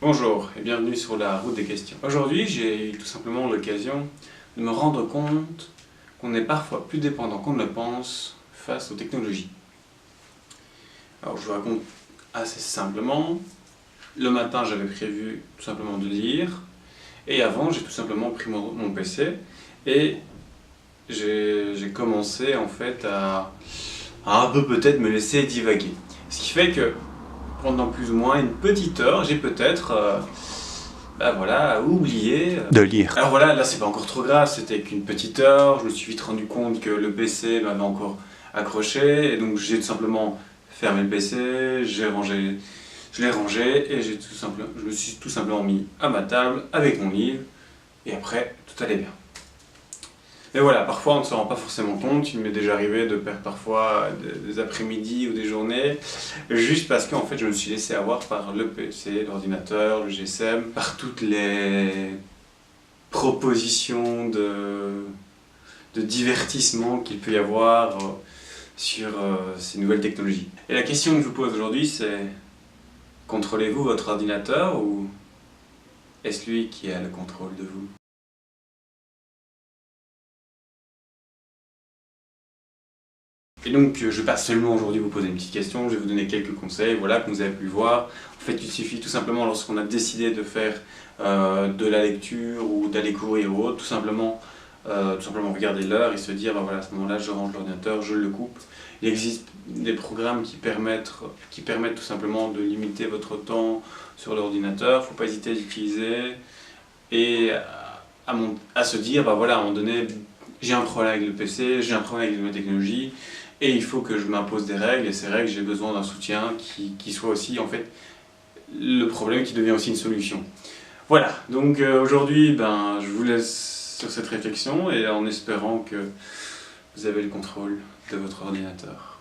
Bonjour et bienvenue sur la route des questions. Aujourd'hui, j'ai eu tout simplement l'occasion de me rendre compte qu'on est parfois plus dépendant qu'on ne le pense face aux technologies. Alors je vous raconte assez simplement. Le matin, j'avais prévu tout simplement de lire et avant, j'ai tout simplement pris mon PC et j'ai commencé en fait à un peu peut-être me laisser divaguer. Ce qui fait que pendant plus ou moins une petite heure, j'ai peut-être voilà, oublié de lire. Alors voilà, là c'est pas encore trop grave, c'était qu'une petite heure, je me suis vite rendu compte que le PC m'avait encore accroché, et donc j'ai tout simplement fermé le PC, je l'ai rangé, et je me suis tout simplement mis à ma table avec mon livre, et après tout allait bien. Mais voilà, parfois on ne se rend pas forcément compte, il m'est déjà arrivé de perdre parfois des après-midi ou des journées, juste parce qu'en fait je me suis laissé avoir par le PC, l'ordinateur, le GSM, par toutes les propositions de divertissement qu'il peut y avoir sur ces nouvelles technologies. Et la question que je vous pose aujourd'hui, c'est: contrôlez-vous votre ordinateur ou est-ce lui qui a le contrôle de vous? Et donc, je ne vais pas seulement aujourd'hui vous poser une petite question, je vais vous donner quelques conseils, voilà, comme vous avez pu le voir. En fait, il suffit tout simplement, lorsqu'on a décidé de faire de la lecture ou d'aller courir ou autre, tout simplement regarder l'heure et se dire, ben voilà, à ce moment-là, je range l'ordinateur, je le coupe. Il existe des programmes qui permettent tout simplement de limiter votre temps sur l'ordinateur, il ne faut pas hésiter à l'utiliser et à se dire, ben voilà, à un moment donné, j'ai un problème avec le PC, j'ai un problème avec les nouvelles technologies, et il faut que je m'impose des règles, et ces règles, j'ai besoin d'un soutien qui soit aussi, en fait, le problème qui devient aussi une solution. Voilà, donc aujourd'hui, je vous laisse sur cette réflexion, et en espérant que vous avez le contrôle de votre ordinateur.